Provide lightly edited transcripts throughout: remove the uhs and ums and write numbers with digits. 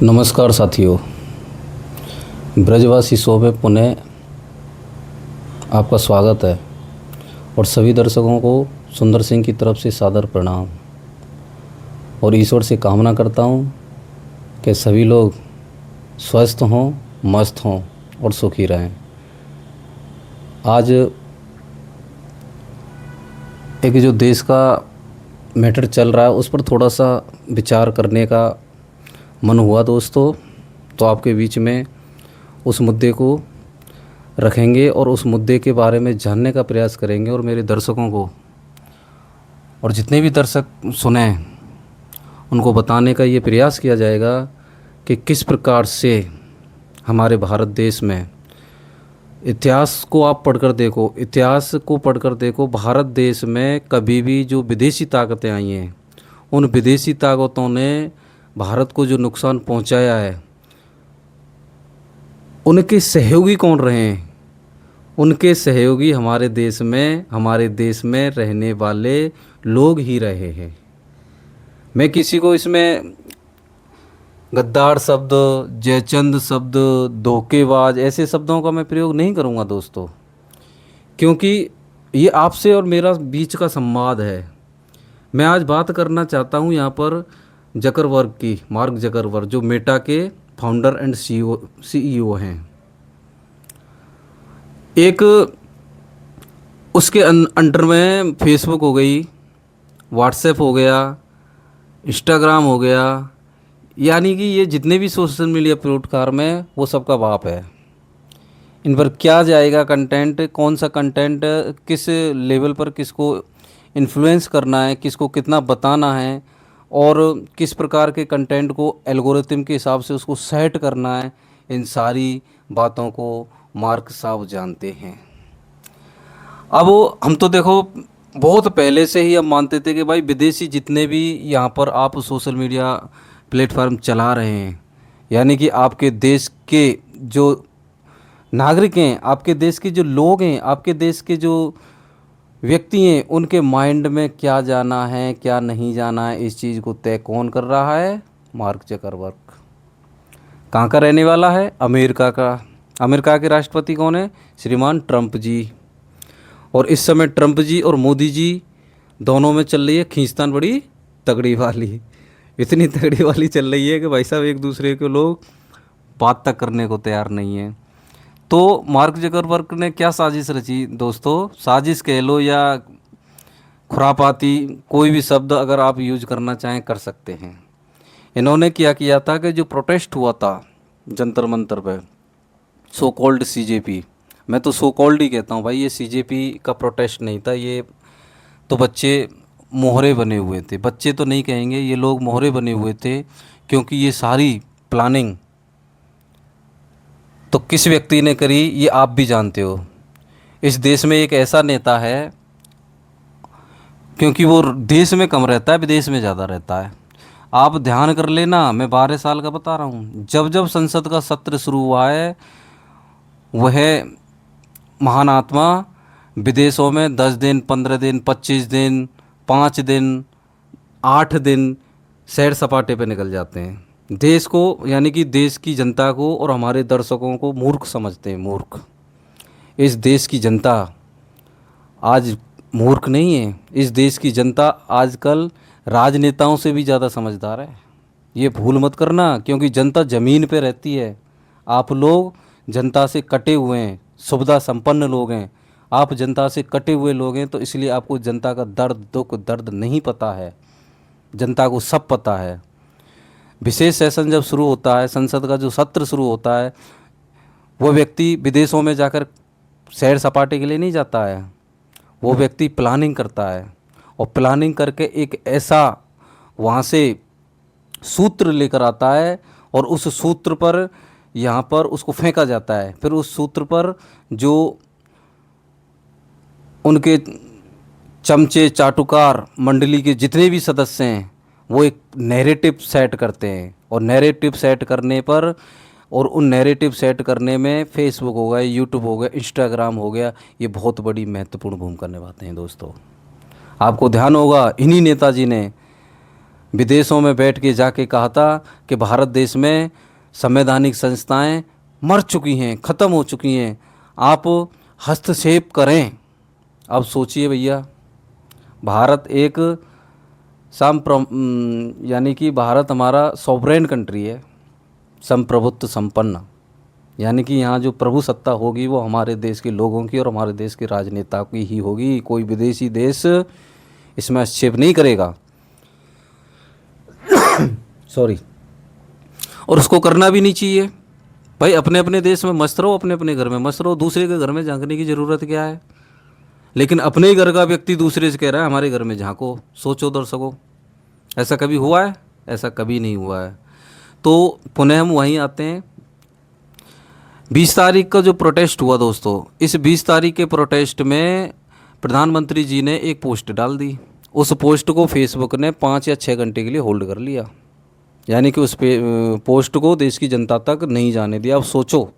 नमस्कार साथियों, ब्रजवासी शो में पुनः आपका स्वागत है और सभी दर्शकों को सुंदर सिंह की तरफ से सादर प्रणाम। और ईश्वर से कामना करता हूँ कि सभी लोग स्वस्थ हों, मस्त हों और सुखी रहें। आज एक जो देश का मैटर चल रहा है उस पर थोड़ा सा विचार करने का मन हुआ दोस्तों, तो आपके बीच में उस मुद्दे को रखेंगे और उस मुद्दे के बारे में जानने का प्रयास करेंगे। और मेरे दर्शकों को और जितने भी दर्शक सुने उनको बताने का ये प्रयास किया जाएगा कि किस प्रकार से हमारे भारत देश में इतिहास को आप पढ़कर देखो, इतिहास को पढ़कर देखो, भारत देश में कभी भी जो विदेशी ताकतें आई हैं उन विदेशी ताकतों ने भारत को जो नुकसान पहुंचाया है उनके सहयोगी कौन रहे हैं? उनके सहयोगी हमारे देश में रहने वाले लोग ही रहे हैं। मैं किसी को इसमें गद्दार शब्द, जयचंद शब्द, धोखेबाज ऐसे शब्दों का मैं प्रयोग नहीं करूंगा दोस्तों, क्योंकि ये आपसे और मेरा बीच का संवाद है। मैं आज बात करना चाहता हूँ यहाँ पर जकरबर्ग की, मार्क जकरबर्ग, जो मेटा के फाउंडर एंड सीईओ हैं। एक उसके अंडर में फेसबुक हो गई, व्हाट्सएप हो गया, इंस्टाग्राम हो गया, यानी कि ये जितने भी सोशल मीडिया प्लेटफॉर्म है वो सबका बाप है। इन पर क्या जाएगा कंटेंट, कौन सा कंटेंट किस लेवल पर किसको इन्फ्लुएंस करना है, किसको कितना बताना है और किस प्रकार के कंटेंट को एल्गोरिथम के हिसाब से उसको सेट करना है, इन सारी बातों को मार्क साहब जानते हैं। अब हम तो देखो बहुत पहले से ही हम मानते थे कि भाई विदेशी जितने भी यहाँ पर आप सोशल मीडिया प्लेटफॉर्म चला रहे हैं, यानी कि आपके देश के जो नागरिक हैं, आपके देश के जो लोग हैं, आपके देश के जो व्यक्ति हैं, उनके माइंड में क्या जाना है क्या नहीं जाना है, इस चीज़ को तय कौन कर रहा है? Mark Zuckerberg. कहाँ का रहने वाला है? अमेरिका का। अमेरिका के राष्ट्रपति कौन है? श्रीमान ट्रंप जी। और इस समय ट्रंप जी और मोदी जी दोनों में चल रही है खींचतान बड़ी तगड़ी वाली। इतनी तगड़ी वाली चल रही है कि भाई साहब एक दूसरे के लोग बात तक करने को तैयार नहीं है। तो मार्क जकरबर्ग ने क्या साजिश रची दोस्तों? साजिश कह लो या खुरापाती, कोई भी शब्द अगर आप यूज करना चाहें कर सकते हैं। इन्होंने क्या किया था कि जो प्रोटेस्ट हुआ था जंतर मंतर पे, सो कॉल्ड सीजेपी, मैं तो सो कॉल्ड ही कहता हूँ भाई, ये सीजेपी का प्रोटेस्ट नहीं था, ये तो बच्चे मोहरे बने हुए थे। बच्चे तो नहीं कहेंगे, ये लोग मोहरे बने हुए थे, क्योंकि ये सारी प्लानिंग तो किस व्यक्ति ने करी ये आप भी जानते हो। इस देश में एक ऐसा नेता है, क्योंकि वो देश में कम रहता है, विदेश में ज़्यादा रहता है। आप ध्यान कर लेना, मैं 12 साल का बता रहा हूँ, जब जब संसद का सत्र शुरू हुआ है वह महान आत्मा विदेशों में 10 दिन, 15 दिन, 25 दिन, 5 दिन, 8 दिन सैर सपाटे पे निकल जाते हैं। देश को, यानी कि देश की जनता को और हमारे दर्शकों को मूर्ख समझते हैं, मूर्ख। इस देश की जनता आज मूर्ख नहीं है। इस देश की जनता आजकल राजनेताओं से भी ज़्यादा समझदार है, ये भूल मत करना, क्योंकि जनता ज़मीन पे रहती है। आप लोग जनता से कटे हुए हैं, सुविधा संपन्न लोग हैं, आप जनता से कटे हुए लोग हैं, तो इसलिए आपको जनता का दर्द, दुख, दर्द नहीं पता है। जनता को सब पता है। विशेष सेशन जब शुरू होता है, संसद का जो सत्र शुरू होता है, वो व्यक्ति विदेशों में जाकर सैर सपाटे के लिए नहीं जाता है, वो व्यक्ति प्लानिंग करता है और प्लानिंग करके एक ऐसा वहाँ से सूत्र लेकर आता है और उस सूत्र पर यहाँ पर उसको फेंका जाता है। फिर उस सूत्र पर जो उनके चमचे चाटुकार मंडली के जितने भी सदस्य हैं वो एक नैरेटिव सेट करते हैं, और नैरेटिव सेट करने पर, और उन नैरेटिव सेट करने में फेसबुक हो गया, यूट्यूब हो गया, इंस्टाग्राम हो गया, ये बहुत बड़ी महत्वपूर्ण भूमिका निभाते हैं दोस्तों। आपको ध्यान होगा इन्हीं नेताजी ने विदेशों में बैठ के जाके कहा था कि भारत देश में संवैधानिक संस्थाएं मर चुकी हैं, ख़त्म हो चुकी हैं, आप हस्तक्षेप करें। अब सोचिए भैया, भारत एक यानी कि भारत हमारा सॉवरेन कंट्री है, संप्रभुत्व संपन्न, यानी कि यहाँ जो प्रभु सत्ता होगी वो हमारे देश के लोगों की और हमारे देश के राजनेता की ही होगी। कोई विदेशी देश इसमें हस्तक्षेप नहीं करेगा। सॉरी। और उसको करना भी नहीं चाहिए भाई। अपने अपने देश में मस्त रहो, अपने अपने घर में मस्त रहो, दूसरे के घर में झांकने की ज़रूरत क्या है। लेकिन अपने ही घर का व्यक्ति दूसरे से कह रहा है हमारे घर में झांको। सोचो दर्शकों, ऐसा कभी हुआ है? ऐसा कभी नहीं हुआ है। तो पुनः हम वहीं आते हैं। 20 तारीख का जो प्रोटेस्ट हुआ दोस्तों, इस 20 तारीख के प्रोटेस्ट में प्रधानमंत्री जी ने एक पोस्ट डाल दी। उस पोस्ट को फेसबुक ने 5 या 6 घंटे के लिए होल्ड कर लिया, यानी कि उस पोस्ट को देश की जनता तक नहीं जाने दिया। अब सोचो,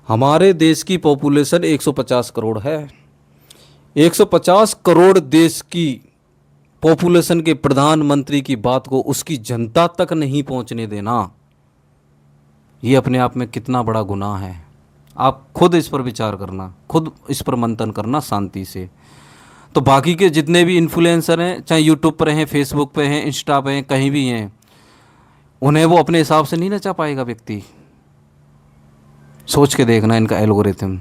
हमारे देश की पॉपुलेशन 150 करोड़ है। 150 करोड़ देश की पॉपुलेशन के प्रधानमंत्री की बात को उसकी जनता तक नहीं पहुंचने देना, ये अपने आप में कितना बड़ा गुनाह है। आप खुद इस पर विचार करना, खुद इस पर मंथन करना शांति से। तो बाकी के जितने भी इन्फ्लुएंसर हैं, चाहे यूट्यूब पर हैं, फेसबुक पे हैं, इंस्टा पे हैं, कहीं भी हैं, उन्हें वो अपने हिसाब से नहीं नचा पाएगा व्यक्ति। सोच के देखना इनका एल्गोरिथम,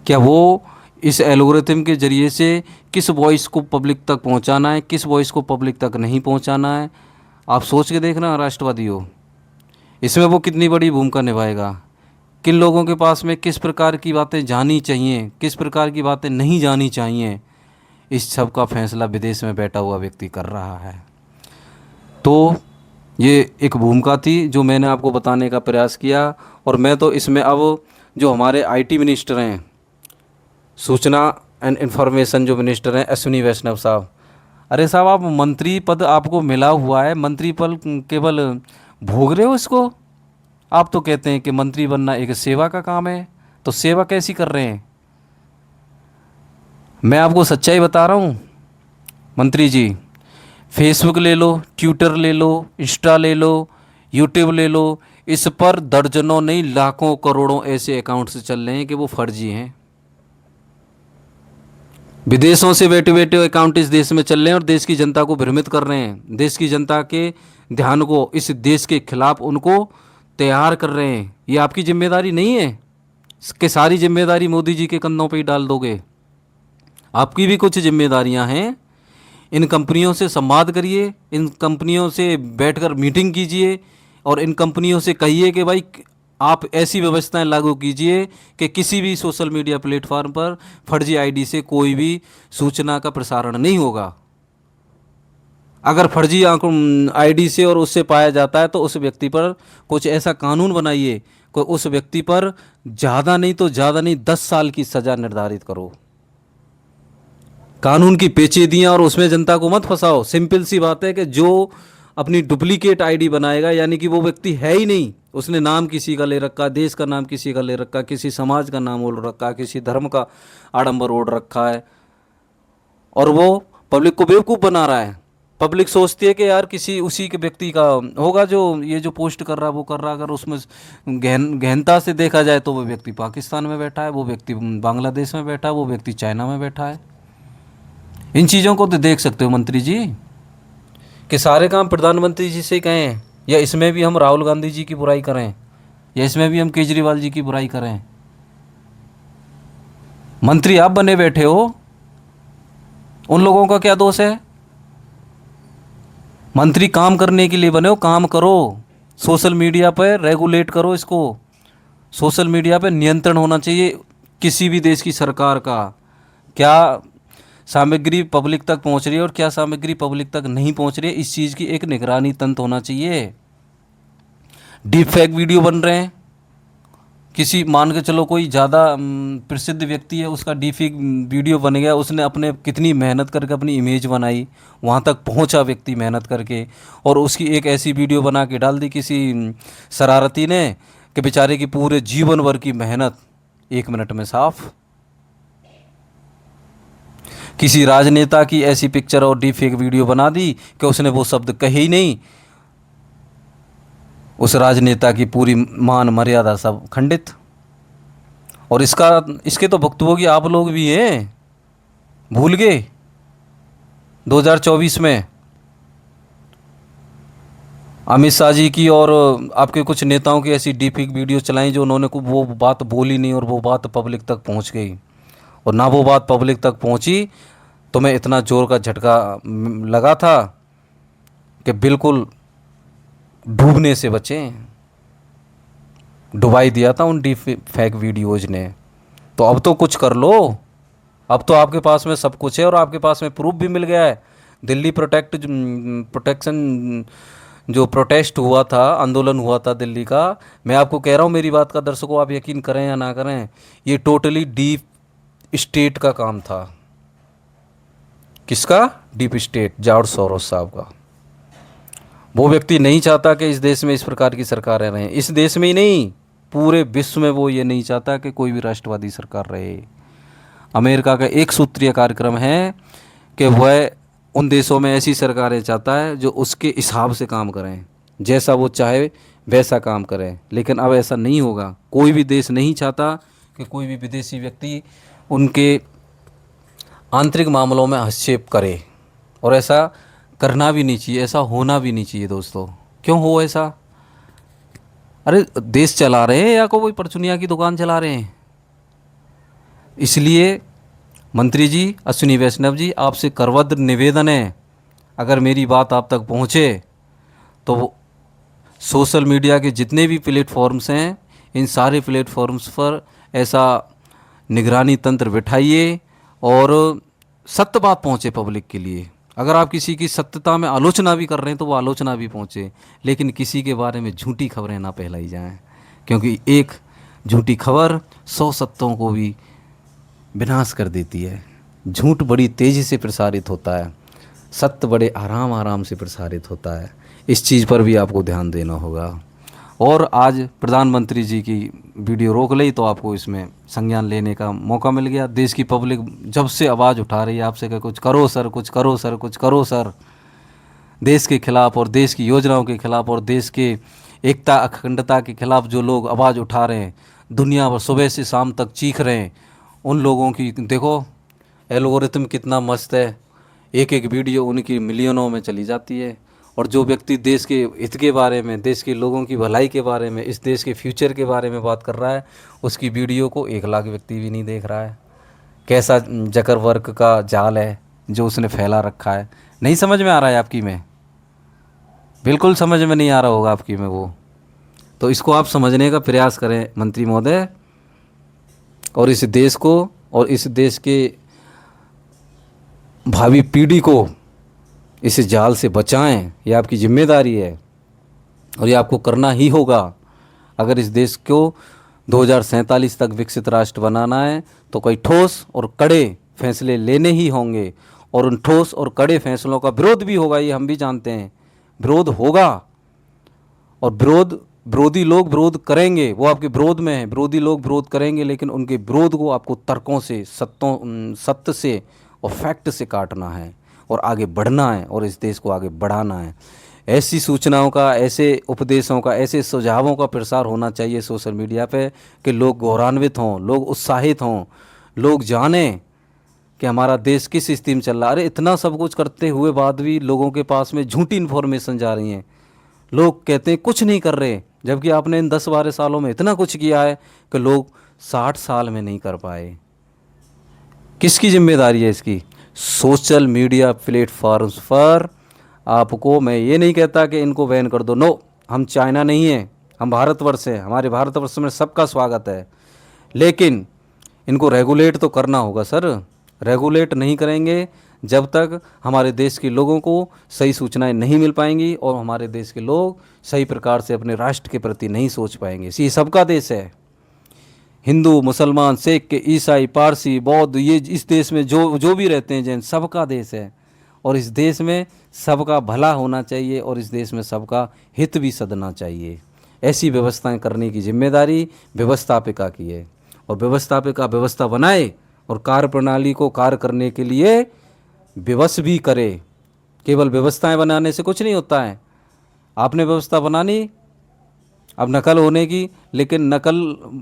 क्या वो इस एल्गोरिथम के ज़रिए से किस वॉइस को पब्लिक तक पहुंचाना है, किस वॉइस को पब्लिक तक नहीं पहुंचाना है। आप सोच के देखना राष्ट्रवादियों, इसमें वो कितनी बड़ी भूमिका निभाएगा। किन लोगों के पास में किस प्रकार की बातें जानी चाहिए, किस प्रकार की बातें नहीं जानी चाहिए, इस सब का फैसला विदेश में बैठा हुआ व्यक्ति कर रहा है। तो ये एक भूमिका थी जो मैंने आपको बताने का प्रयास किया। और मैं तो इसमें अब जो हमारे आईटी मिनिस्टर हैं, सूचना एंड इन्फॉर्मेशन जो मिनिस्टर हैं, अश्विनी वैष्णव साहब, अरे साहब आप मंत्री पद आपको मिला हुआ है, मंत्री पद केवल भोग रहे हो इसको। आप तो कहते हैं कि मंत्री बनना एक सेवा का काम है, तो सेवा कैसी कर रहे हैं? मैं आपको सच्चाई बता रहा हूँ मंत्री जी, फेसबुक ले लो, ट्विटर ले लो, इंस्टा ले लो, यूट्यूब ले लो, इस पर दर्जनों नहीं लाखों करोड़ों ऐसे अकाउंट्स चल रहे हैं कि वो फर्जी हैं। विदेशों से बैठे बैठे अकाउंट इस देश में चल रहे हैं और देश की जनता को भ्रमित कर रहे हैं, देश की जनता के ध्यान को इस देश के खिलाफ उनको तैयार कर रहे हैं। ये आपकी जिम्मेदारी नहीं है कि सारी जिम्मेदारी मोदी जी के कंधों पे ही डाल दोगे। आपकी भी कुछ जिम्मेदारियां हैं। इन कंपनियों से संवाद करिए, इन कंपनियों से बैठकर मीटिंग कीजिए और इन कंपनियों से कहिए कि भाई आप ऐसी व्यवस्थाएं लागू कीजिए कि किसी भी सोशल मीडिया प्लेटफॉर्म पर फर्जी आईडी से कोई भी सूचना का प्रसारण नहीं होगा। अगर फर्जी आईडी से और उससे पाया जाता है तो उस व्यक्ति पर कुछ ऐसा कानून बनाइए, कोई उस व्यक्ति पर ज़्यादा नहीं तो ज़्यादा नहीं 10 साल की सज़ा निर्धारित करो। कानून की पेचीदियाँ और उसमें जनता को मत फंसाओ। सिंपल सी बात है कि जो अपनी डुप्लीकेट आईडी बनाएगा, यानी कि वो व्यक्ति है ही नहीं, उसने नाम किसी का ले रखा, देश का नाम किसी का ले रखा, किसी समाज का नाम ओढ़ रखा, किसी धर्म का आडंबर ओढ़ रखा है, और वो पब्लिक को बेवकूफ़ बना रहा है। पब्लिक सोचती है कि यार किसी उसी के व्यक्ति का होगा जो ये जो पोस्ट कर रहा है वो कर रहा है। अगर उसमें गहनता से देखा जाए तो वो व्यक्ति पाकिस्तान में बैठा है, वो व्यक्ति बांग्लादेश में बैठा है, वो व्यक्ति चाइना में बैठा है। इन चीज़ों को तो देख सकते हो मंत्री जी कि सारे काम प्रधानमंत्री जी से कहें, या इसमें भी हम राहुल गांधी जी की बुराई करें, या इसमें भी हम केजरीवाल जी की बुराई करें। मंत्री आप बने बैठे हो, उन लोगों का क्या दोष है? मंत्री काम करने के लिए बने हो, काम करो। सोशल मीडिया पर रेगुलेट करो इसको। सोशल मीडिया पर नियंत्रण होना चाहिए किसी भी देश की सरकार का। क्या सामग्री पब्लिक तक पहुंच रही है और क्या सामग्री पब्लिक तक नहीं पहुंच रही है, इस चीज़ की एक निगरानी तंत्र होना चाहिए। डीप फेक वीडियो बन रहे हैं, किसी मान के चलो कोई ज़्यादा प्रसिद्ध व्यक्ति है, उसका डीप फेक वीडियो बन गया, उसने अपने कितनी मेहनत करके अपनी इमेज बनाई, वहाँ तक पहुँचा व्यक्ति मेहनत करके, और उसकी एक ऐसी वीडियो बना के डाल दी किसी शरारती ने कि बेचारे की पूरे जीवन भर की मेहनत 1 मिनट में साफ। किसी राजनेता की ऐसी पिक्चर और डीप फेक वीडियो बना दी कि उसने वो शब्द कहे ही नहीं, उस राजनेता की पूरी मान मर्यादा सब खंडित। और इसके तो भुक्तभोगी आप लोग भी हैं, भूल गए 2024 में अमित शाह जी की और आपके कुछ नेताओं की ऐसी डीपीक वीडियो चलाई जो उन्होंने को वो बात बोली नहीं और वो बात पब्लिक तक पहुंच गई। और ना वो बात पब्लिक तक पहुंची तो मैं इतना जोर का झटका लगा था कि बिल्कुल डूबने से बचे, डुबाई दिया था उन डीप फेक वीडियोज ने। तो अब तो कुछ कर लो, अब तो आपके पास में सब कुछ है और आपके पास में प्रूफ भी मिल गया है। दिल्ली प्रोटेक्शन जो प्रोटेस्ट हुआ था, आंदोलन हुआ था दिल्ली का, मैं आपको कह रहा हूँ, मेरी बात का दर्शकों आप यकीन करें या ना करें, ये टोटली डीप स्टेट का काम था। किसका? डीप स्टेट, जॉर्ज सोरोस साहब का। वो व्यक्ति नहीं चाहता कि इस देश में इस प्रकार की सरकारें रहें, इस देश में ही नहीं पूरे विश्व में वो ये नहीं चाहता कि कोई भी राष्ट्रवादी सरकार रहे। अमेरिका का एक सूत्रीय कार्यक्रम है कि वह उन देशों में ऐसी सरकारें चाहता है जो उसके हिसाब से काम करें, जैसा वो चाहे वैसा काम करें। लेकिन अब ऐसा नहीं होगा, कोई भी देश नहीं चाहता कि कोई भी विदेशी व्यक्ति उनके आंतरिक मामलों में हस्तक्षेप करे, और ऐसा करना भी नहीं चाहिए, ऐसा होना भी नहीं चाहिए दोस्तों। क्यों हो ऐसा? अरे देश चला रहे हैं या कोई परचुनिया की दुकान चला रहे हैं? इसलिए मंत्री जी अश्विनी वैष्णव जी, आपसे करवद्र निवेदन है, अगर मेरी बात आप तक पहुँचे तो सोशल मीडिया के जितने भी प्लेटफॉर्म्स हैं, इन सारे प्लेटफॉर्म्स पर ऐसा निगरानी तंत्र बिठाइए और सत्य बात पहुँचे पब्लिक के लिए। अगर आप किसी की सत्यता में आलोचना भी कर रहे हैं तो वो आलोचना भी पहुँचे, लेकिन किसी के बारे में झूठी खबरें ना फैलाई जाएं, क्योंकि एक झूठी खबर 100 सत्यों को भी विनाश कर देती है। झूठ बड़ी तेज़ी से प्रसारित होता है, सत्य बड़े आराम आराम से प्रसारित होता है। इस चीज़ पर भी आपको ध्यान देना होगा। और आज प्रधानमंत्री जी की वीडियो रोक ली तो आपको इसमें संज्ञान लेने का मौका मिल गया। देश की पब्लिक जब से आवाज़ उठा रही है आपसे कि कुछ करो सर, कुछ करो सर, कुछ करो सर, देश के खिलाफ़ और देश की योजनाओं के खिलाफ़ और देश के एकता अखंडता के खिलाफ़ जो लोग आवाज़ उठा रहे हैं, दुनिया भर सुबह से शाम तक चीख रहे हैं, उन लोगों की देखो एल्गोरिथम कितना मस्त है, एक एक वीडियो उनकी मिलियनों में चली जाती है। और जो व्यक्ति देश के हित के बारे में, देश के लोगों की भलाई के बारे में, इस देश के फ्यूचर के बारे में बात कर रहा है, उसकी वीडियो को 1 लाख व्यक्ति भी नहीं देख रहा है। कैसा जकरबर्ग का जाल है जो उसने फैला रखा है। नहीं समझ में आ रहा है आपकी में? बिल्कुल समझ में नहीं आ रहा होगा आपकी में वो। तो इसको आप समझने का प्रयास करें मंत्री महोदय, और इस देश को और इस देश के भावी पीढ़ी को इस जाल से बचाएं। ये आपकी जिम्मेदारी है और ये आपको करना ही होगा। अगर इस देश को 2047 तक विकसित राष्ट्र बनाना है तो कई ठोस और कड़े फैसले लेने ही होंगे, और उन ठोस और कड़े फैसलों का विरोध भी होगा, ये हम भी जानते हैं। विरोध होगा और विरोधी लोग विरोध करेंगे, वो आपके विरोध में हैं। विरोधी लोग विरोध करेंगे, लेकिन उनके विरोध को आपको तर्कों से, सत्य से और फैक्ट से काटना है और आगे बढ़ना है और इस देश को आगे बढ़ाना है। ऐसी सूचनाओं का, ऐसे उपदेशों का, ऐसे सुझावों का प्रसार होना चाहिए सोशल मीडिया पे कि लोग गौरवान्वित हों, लोग उत्साहित हों, लोग जानें कि हमारा देश किस स्थिति में चल रहा है। अरे इतना सब कुछ करते हुए बाद भी लोगों के पास में झूठी इन्फॉर्मेशन जा रही हैं। लोग कहते हैं कुछ नहीं कर रहे, जबकि आपने इन 10-12 सालों में इतना कुछ किया है कि लोग 60 साल में नहीं कर पाए। किसकी जिम्मेदारी है इसकी? सोशल मीडिया प्लेटफॉर्म्स पर आपको, मैं ये नहीं कहता कि इनको बैन कर दो, नो, हम चाइना नहीं है, हम भारतवर्ष हैं, हमारे भारतवर्ष में सबका स्वागत है, लेकिन इनको रेगुलेट तो करना होगा सर। रेगुलेट नहीं करेंगे जब तक हमारे देश के लोगों को सही सूचनाएं नहीं मिल पाएंगी और हमारे देश के लोग सही प्रकार से अपने राष्ट्र के प्रति नहीं सोच पाएंगे। ये सबका देश है, हिंदू, मुसलमान, सिख, ईसाई, पारसी, बौद्ध, ये इस देश में जो भी रहते हैं, जैन, सबका देश है। और इस देश में सबका भला होना चाहिए और इस देश में सबका हित भी सधना चाहिए। ऐसी व्यवस्थाएं करने की जिम्मेदारी व्यवस्थापिका की है, और व्यवस्थापिका व्यवस्था बनाए और कार्यप्रणाली को कार्य करने के लिए विवश भी करे। केवल व्यवस्थाएं बनाने से कुछ नहीं होता है। आपने व्यवस्था बनानी अब नकल होने की, लेकिन नकल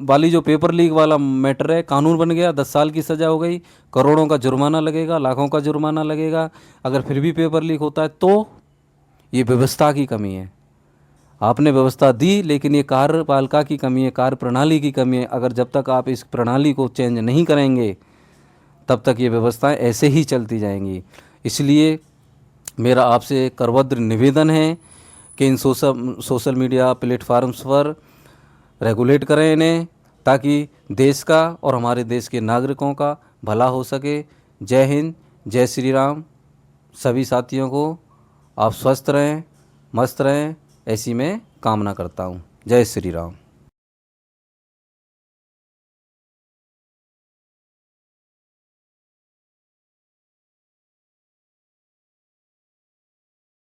वाली जो पेपर लीक वाला मैटर है, कानून बन गया, 10 साल की सज़ा हो गई, करोड़ों का जुर्माना लगेगा, लाखों का जुर्माना लगेगा। अगर फिर भी पेपर लीक होता है तो ये व्यवस्था की कमी है। आपने व्यवस्था दी, लेकिन ये कार्यपालिका की कमी है, कार्य प्रणाली की कमी है। अगर जब तक आप इस प्रणाली को चेंज नहीं करेंगे तब तक ये व्यवस्थाएं ऐसे ही चलती जाएंगी। इसलिए मेरा आपसे करवद्र निवेदन है कि इन सोशल मीडिया प्लेटफार्म्स पर रेगुलेट करें इन्हें, ताकि देश का और हमारे देश के नागरिकों का भला हो सके। जय हिंद, जय श्री राम। सभी साथियों को आप स्वस्थ रहें, मस्त रहें, ऐसी मैं कामना करता हूँ। जय श्री राम।